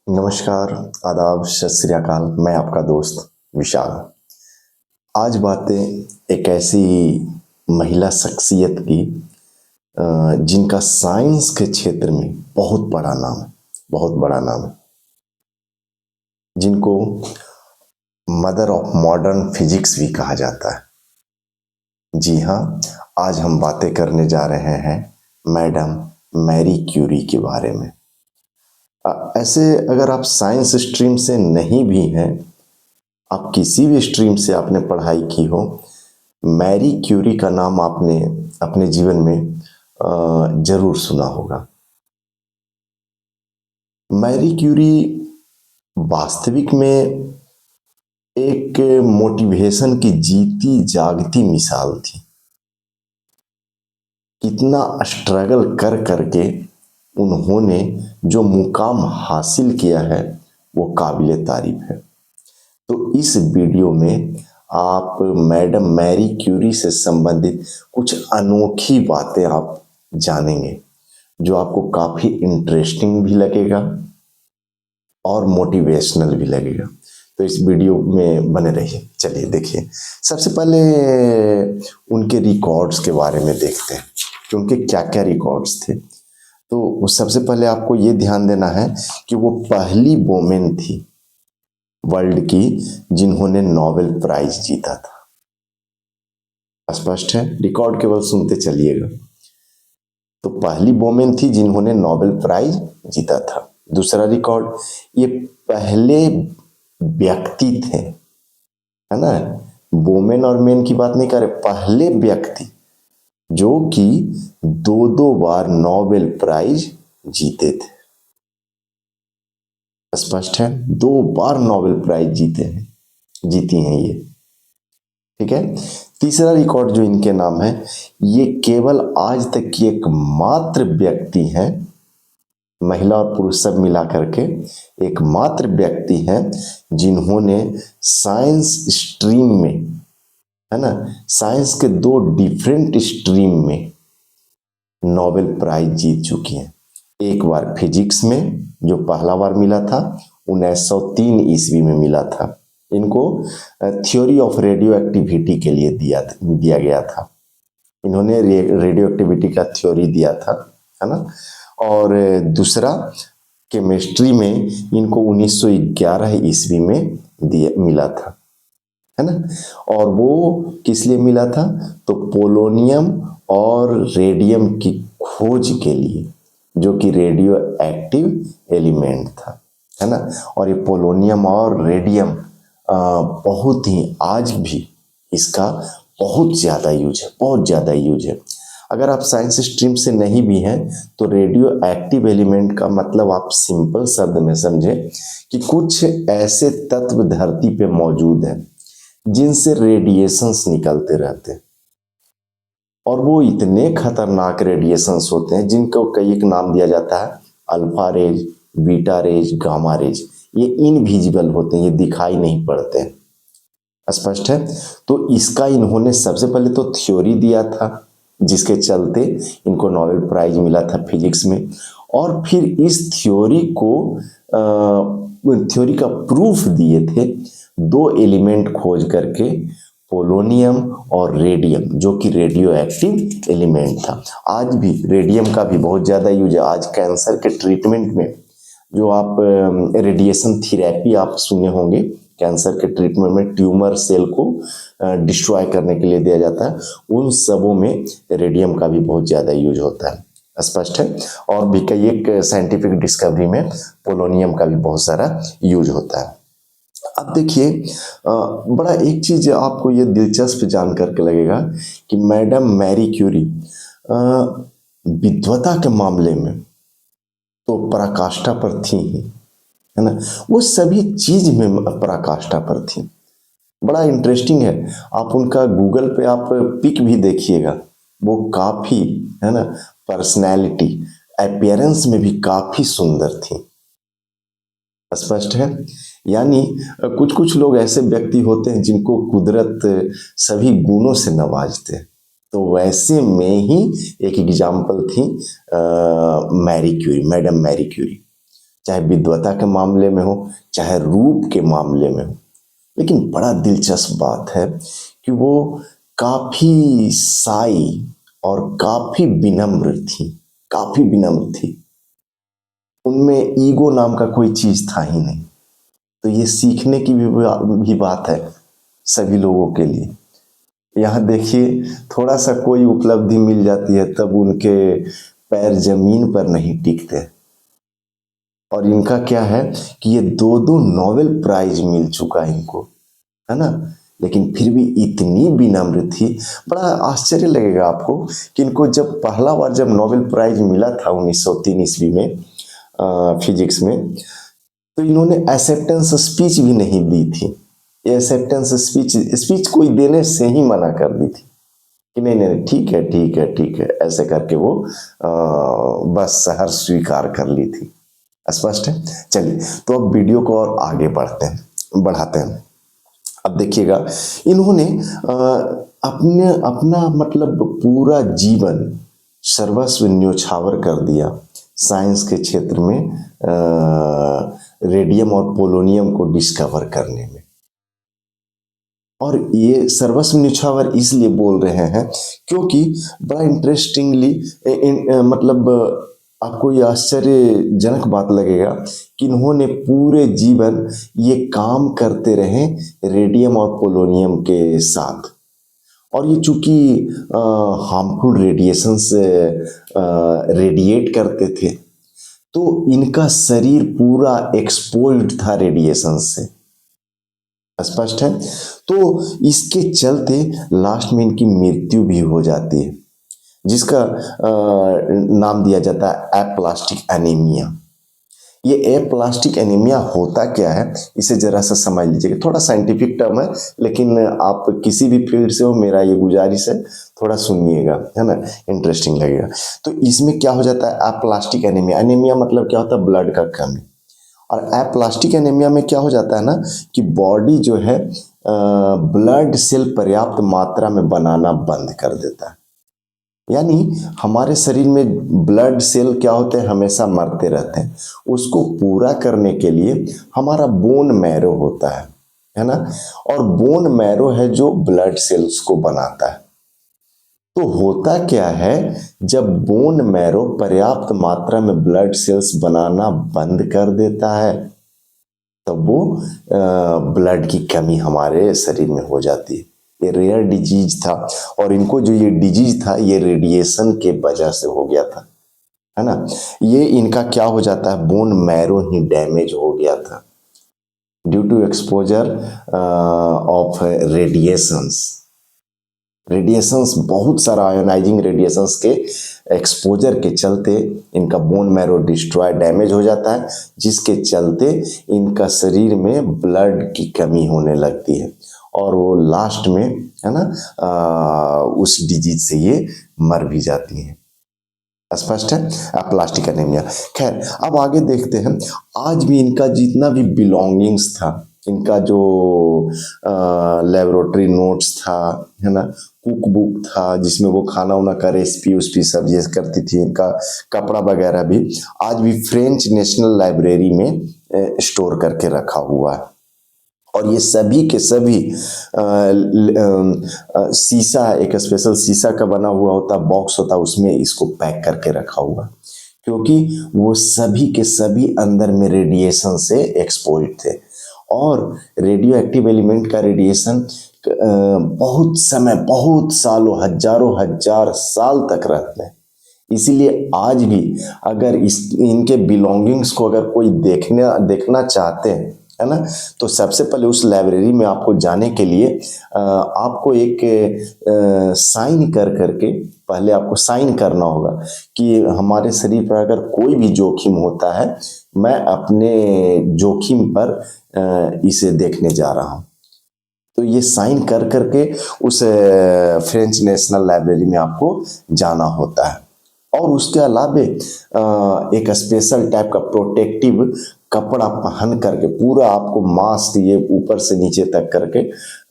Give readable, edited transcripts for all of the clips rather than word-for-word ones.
नमस्कार, आदाब, सत श्री अकाल। मैं आपका दोस्त विशाल। आज बातें एक ऐसी महिला शख्सियत की जिनका साइंस के क्षेत्र में बहुत बड़ा नाम है, बहुत बड़ा नाम है, जिनको मदर ऑफ मॉडर्न फिजिक्स भी कहा जाता है। जी हाँ, आज हम बातें करने जा रहे हैं मैडम मैरी क्यूरी के बारे में। ऐसे अगर आप साइंस स्ट्रीम से नहीं भी हैं, आप किसी भी स्ट्रीम से आपने पढ़ाई की हो, मैरी क्यूरी का नाम आपने अपने जीवन में जरूर सुना होगा। मैरी क्यूरी वास्तविक में एक मोटिवेशन की जीती जागती मिसाल थी। कितना स्ट्रगल कर करके उन्होंने जो मुकाम हासिल किया है वो काबिले तारीफ है। तो इस वीडियो में आप मैडम मैरी क्यूरी से संबंधित कुछ अनोखी बातें आप जानेंगे, जो आपको काफ़ी इंटरेस्टिंग भी लगेगा और मोटिवेशनल भी लगेगा। तो इस वीडियो में बने रहिए। चलिए देखिए, सबसे पहले उनके रिकॉर्ड्स के बारे में देखते हैं कि उनके क्या क्या रिकॉर्ड्स थे। तो सबसे पहले आपको ये ध्यान देना है कि वो पहली वोमेन थी वर्ल्ड की जिन्होंने नोबेल प्राइज जीता था। स्पष्ट है, रिकॉर्ड केवल सुनते चलिएगा। तो पहली वोमेन थी जिन्होंने नोबेल प्राइज जीता था। दूसरा रिकॉर्ड, ये पहले व्यक्ति थे, है ना, वोमेन और मेन की बात नहीं कर रहे, पहले व्यक्ति जो कि दो दो बार नोबेल प्राइज जीते थे। स्पष्ट है, 2 बार नोबेल प्राइज जीती हैं ये। ठीक है। तीसरा रिकॉर्ड जो इनके नाम है, ये केवल आज तक की एकमात्र व्यक्ति हैं, महिला और पुरुष सब मिला करके एकमात्र व्यक्ति हैं जिन्होंने साइंस स्ट्रीम में, है ना, साइंस के 2 डिफरेंट स्ट्रीम में नोबेल प्राइज जीत चुकी हैं। एक बार फिजिक्स में जो पहला बार मिला था 1903 ईस्वी में मिला था, इनको थ्योरी ऑफ रेडियो एक्टिविटी के लिए दिया गया था। इन्होंने रेडियो एक्टिविटी का थ्योरी दिया था, है ना। और दूसरा केमिस्ट्री में इनको 1911 ईस्वी में मिला था, है ना। और वो किस लिए मिला था? तो पोलोनियम और रेडियम की खोज के लिए, जो कि रेडियो एक्टिव एलिमेंट था, है ना। और ये पोलोनियम और रेडियम बहुत ही आज भी इसका बहुत ज़्यादा यूज है, बहुत ज़्यादा यूज है। अगर आप साइंस स्ट्रीम से नहीं भी हैं तो रेडियो एक्टिव एलिमेंट का मतलब आप सिंपल शब्द में समझें कि कुछ ऐसे तत्व धरती पे मौजूद हैं जिनसे रेडिएशंस निकलते रहते हैं, और वो इतने खतरनाक रेडिएशंस होते हैं जिनको कई एक नाम दिया जाता है, alpha rays, beta rays, gamma rays. ये इनविजिबल होते हैं, ये दिखाई नहीं पड़ते हैं। स्पष्ट है। तो इसका इन्होंने सबसे पहले तो थ्योरी दिया था, जिसके चलते इनको नोबेल प्राइज मिला था फिजिक्स में। और फिर इस थ्योरी का प्रूफ दिए थे 2 एलिमेंट खोज करके, पोलोनियम और रेडियम, जो कि रेडियो एक्टिव एलिमेंट था। आज भी रेडियम का भी बहुत ज़्यादा यूज है। आज कैंसर के ट्रीटमेंट में जो आप रेडिएशन थेरेपी आप सुने होंगे, कैंसर के ट्रीटमेंट में ट्यूमर सेल को डिस्ट्रॉय करने के लिए दिया जाता है, उन सबों में रेडियम का भी बहुत ज़्यादा यूज होता है। स्पष्ट है। और भी कई एक साइंटिफिक डिस्कवरी में पोलोनियम का भी बहुत सारा यूज होता है। अब देखिए, बड़ा एक चीज आपको ये दिलचस्प जान करके लगेगा कि मैडम मैरी क्यूरी विद्वता के मामले में तो पराकाष्ठा पर थी ही, है ना। वो सभी चीज में पराकाष्ठा पर थी। बड़ा इंटरेस्टिंग है, आप उनका गूगल पे आप पिक भी देखिएगा, वो काफी, है ना, पर्सनैलिटी अपीयरेंस में भी काफी सुंदर थी। स्पष्ट है। यानी कुछ कुछ लोग ऐसे व्यक्ति होते हैं जिनको कुदरत सभी गुणों से नवाजते हैं, तो वैसे में ही एक एग्जाम्पल थी Marie Curie, madam Marie Curie. चाहे विद्वता के मामले में हो, चाहे रूप के मामले में हो। लेकिन बड़ा दिलचस्प बात है कि वो काफी साई और काफी विनम्र थी, काफी विनम्र थी। उनमें ईगो नाम का कोई चीज था ही नहीं। तो ये सीखने की भी बात है सभी लोगों के लिए। यहाँ देखिए, थोड़ा सा कोई उपलब्धि मिल जाती है तब उनके पैर जमीन पर नहीं टिकते। और इनका क्या है कि ये 2 नोबेल प्राइज मिल चुका है इनको, है ना। लेकिन फिर भी इतनी विनम्र थी। बड़ा आश्चर्य लगेगा आपको कि इनको जब पहला बार जब नोबेल प्राइज मिला था 1903 ईस्वी में फिजिक्स में, तो इन्होंने एक्सेप्टेंस स्पीच भी नहीं दी थी। ये एक्सेप्टेंस स्पीच कोई देने से ही मना कर दी थी कि नहीं नहीं ठीक है ठीक है ठीक है, ऐसे करके वो बस हर स्वीकार कर ली थी। स्पष्ट है। चलिए, तो अब वीडियो को और आगे बढ़ाते हैं। अब देखिएगा, इन्होंने अपना मतलब पूरा जीवन सर्वस्व न्योछावर कर दिया साइंस के क्षेत्र में रेडियम और पोलोनियम को डिस्कवर करने में। और ये सर्वस्व न्योछावर इसलिए बोल रहे हैं क्योंकि बड़ा इंटरेस्टिंगली मतलब आपको ये आश्चर्यजनक बात लगेगा कि इन्होंने पूरे जीवन ये काम करते रहे रेडियम और पोलोनियम के साथ। और ये चूंकि हार्मफुल रेडिएशन से रेडिएट करते थे, तो इनका शरीर पूरा एक्सपोज्ड था रेडिएशन से। स्पष्ट है। तो इसके चलते लास्ट में इनकी मृत्यु भी हो जाती है, जिसका नाम दिया जाता है एप्लास्टिक एनीमिया। ये एप्लास्टिक एनीमिया होता क्या है, इसे जरा सा समझ लीजिएगा। थोड़ा साइंटिफिक टर्म है, लेकिन आप किसी भी फील्ड से हो, मेरा ये गुजारिश है थोड़ा सुनिएगा, है ना, इंटरेस्टिंग लगेगा। तो इसमें क्या हो जाता है एप्लास्टिक एनीमिया। एनीमिया मतलब क्या होता है, ब्लड का कमी। और एप्लास्टिक एनीमिया में क्या हो जाता है ना कि बॉडी जो है ब्लड सेल पर्याप्त मात्रा में बनाना बंद कर देता है। यानी हमारे शरीर में ब्लड सेल क्या होते हैं, हमेशा मरते रहते हैं। उसको पूरा करने के लिए हमारा बोन मैरो होता है ना। और बोन मैरो है जो ब्लड सेल्स को बनाता है। तो होता क्या है, जब बोन मैरो पर्याप्त मात्रा में ब्लड सेल्स बनाना बंद कर देता है, तब वो ब्लड की कमी हमारे शरीर में हो जाती है। ये रेयर डिजीज था, और इनको जो ये डिजीज था ये रेडिएशन के वजह से हो गया था, है ना। ये इनका क्या हो जाता है, बोन मैरो ही डैमेज हो गया था due to exposure of radiations. बहुत सारा आयोनाइजिंग रेडिएशंस के एक्सपोजर के चलते इनका बोन मैरो डिस्ट्रॉय डैमेज हो जाता है, जिसके चलते इनका शरीर में ब्लड की कमी होने लगती है, और वो लास्ट में, है ना, उस डिजीज से ये मर भी जाती हैं। स्पष्ट है, एप्लास्टिक एनीमिया। खैर, अब आगे देखते हैं। आज भी इनका जितना भी बिलोंगिंग्स था, इनका जो लेबोरेटरी नोट्स था, है ना, कुक बुक था जिसमें वो खाना वाना का रेसिपी उसपी सब ये करती थी, इनका कपड़ा वगैरह भी आज भी फ्रेंच नेशनल लाइब्रेरी में स्टोर करके रखा हुआ है। और ये सभी के सभी शीशा, एक स्पेशल शीशा का बना हुआ होता, बॉक्स होता, उसमें इसको पैक करके रखा हुआ, क्योंकि वो सभी के सभी अंदर में रेडिएशन से एक्सपोज थे। और रेडियो एक्टिव एलिमेंट का रेडिएशन बहुत समय, बहुत सालों, हजारों हजार साल तक रहते हैं। इसीलिए आज भी अगर इनके बिलोंगिंग्स को अगर कोई देखना चाहते हैं, है ना, तो सबसे पहले उस लाइब्रेरी में आपको जाने के लिए आपको एक साइन करके पहले आपको साइन करना होगा कि हमारे शरीर पर अगर कोई भी जोखिम होता है, मैं अपने जोखिम पर इसे देखने जा रहा हूँ। तो ये साइन करके उस फ्रेंच नेशनल लाइब्रेरी में आपको जाना होता है। और उसके अलावे एक स्पेशल टाइप का प्रोटेक्टिव कपड़ा पहन करके, पूरा आपको मास्क ये ऊपर से नीचे तक करके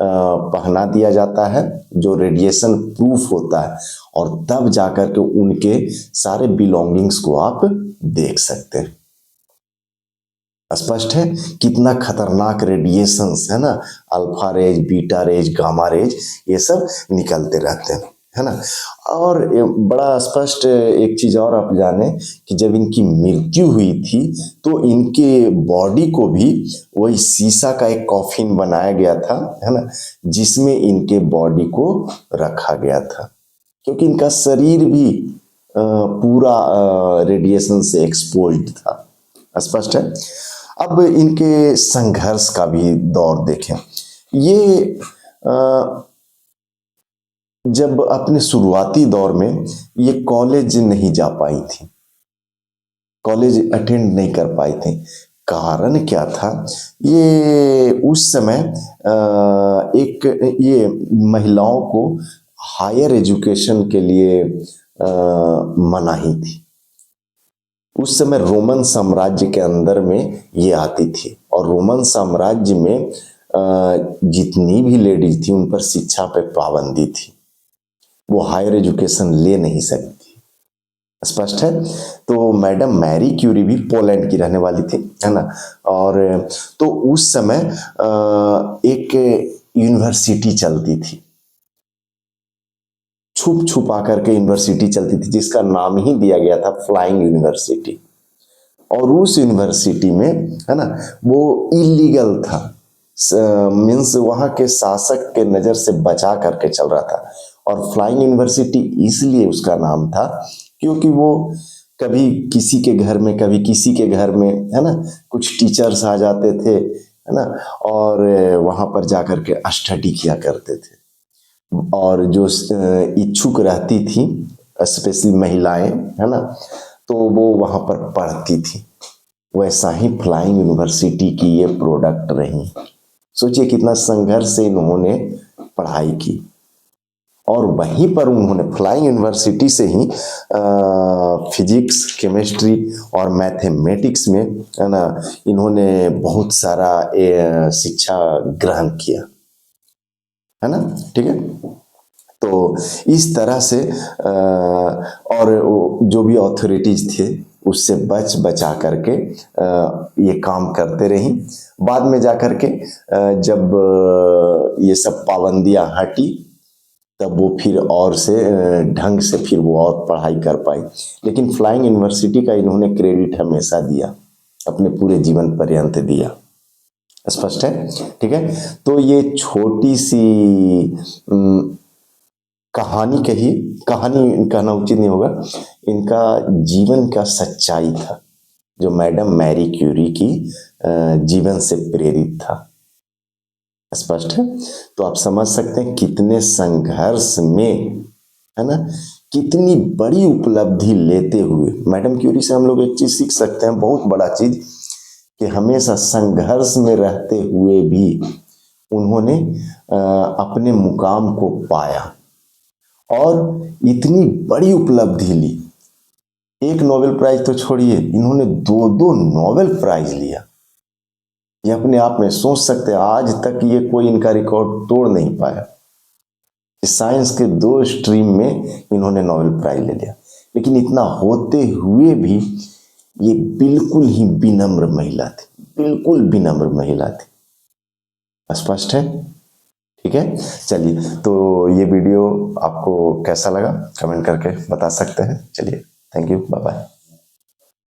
पहना दिया जाता है, जो रेडिएशन प्रूफ होता है। और तब जाकर के उनके सारे बिलोंगिंग्स को आप देख सकते हैं। स्पष्ट है, कितना खतरनाक रेडिएशंस है ना, alpha rays, beta rays, gamma rays, ये सब निकलते रहते हैं, है ना। और बड़ा स्पष्ट एक चीज और आप जाने कि जब इनकी मृत्यु हुई थी तो इनके बॉडी को भी वही शीशा का एक कॉफिन बनाया गया था, है ना, जिसमें इनके बॉडी को रखा गया था, क्योंकि इनका शरीर भी पूरा रेडिएशन से एक्सपोज्ड था। स्पष्ट है। अब इनके संघर्ष का भी दौर देखें। ये जब अपने शुरुआती दौर में ये कॉलेज नहीं जा पाई थी, कॉलेज अटेंड नहीं कर पाई थी। कारण क्या था? ये उस समय एक ये महिलाओं को हायर एजुकेशन के लिए मनाही थी। उस समय रोमन साम्राज्य के अंदर में ये आती थी और रोमन साम्राज्य में जितनी भी लेडीज थी उन पर शिक्षा पे पाबंदी थी, वो हायर एजुकेशन ले नहीं सकती। स्पष्ट है। तो मैडम मैरी क्यूरी भी पोलैंड की रहने वाली थी, है ना। और तो उस समय एक यूनिवर्सिटी चलती थी, छुप छुपा करके यूनिवर्सिटी चलती थी, जिसका नाम ही दिया गया था फ्लाइंग यूनिवर्सिटी। और उस यूनिवर्सिटी में, है ना, वो इलीगल था, मीन्स वहां के शासक के नजर से बचा करके चल रहा था। और फ्लाइंग यूनिवर्सिटी इसलिए उसका नाम था क्योंकि वो कभी किसी के घर में, कभी किसी के घर में, है ना, कुछ टीचर्स आ जाते थे, है ना, और वहां पर जाकर के स्टडी किया करते थे। और जो इच्छुक रहती थी, स्पेशली महिलाएं, है ना, तो वो वहां पर पढ़ती थी। वैसा ही फ्लाइंग यूनिवर्सिटी की ये प्रोडक्ट रही। सोचिए कितना संघर्ष से इन्होंने पढ़ाई की, और वहीं पर उन्होंने फ्लाइंग यूनिवर्सिटी से ही फिजिक्स, केमिस्ट्री और मैथमेटिक्स में, है ना, इन्होंने बहुत सारा शिक्षा ग्रहण किया, है ना। ठीक है। तो इस तरह से और जो भी अथॉरिटीज थे उससे बचा करके ये काम करते रही। बाद में जाकर के जब ये सब पाबंदियां हटी तब वो फिर और से ढंग से फिर वो और पढ़ाई कर पाई। लेकिन फ्लाइंग यूनिवर्सिटी का इन्होंने क्रेडिट हमेशा दिया, अपने पूरे जीवन पर्यंत दिया। स्पष्ट है। ठीक है। तो ये छोटी सी कहानी कही, कहानी कहना उचित नहीं होगा, इनका जीवन का सच्चाई था जो मैडम मैरी क्यूरी की जीवन से प्रेरित था। स्पष्ट है। तो आप समझ सकते हैं कितने संघर्ष में, है ना, कितनी बड़ी उपलब्धि लेते हुए मैडम क्यूरी से हम लोग एक चीज सीख सकते हैं, बहुत बड़ा चीज, कि हमेशा संघर्ष में रहते हुए भी उन्होंने अपने मुकाम को पाया और इतनी बड़ी उपलब्धि ली। एक नोबेल प्राइज तो छोड़िए, इन्होंने 2-2 नोबेल प्राइज लिया। ये अपने आप में सोच सकते हैं, आज तक ये कोई इनका रिकॉर्ड तोड़ नहीं पाया। साइंस के 2 स्ट्रीम में इन्होंने नोबेल प्राइज ले लिया। लेकिन इतना होते हुए भी ये बिल्कुल ही विनम्र महिला थी, बिल्कुल विनम्र महिला थी। स्पष्ट है। ठीक है। चलिए, तो ये वीडियो आपको कैसा लगा कमेंट करके बता सकते हैं। चलिए, थैंक यू, बाय बाय।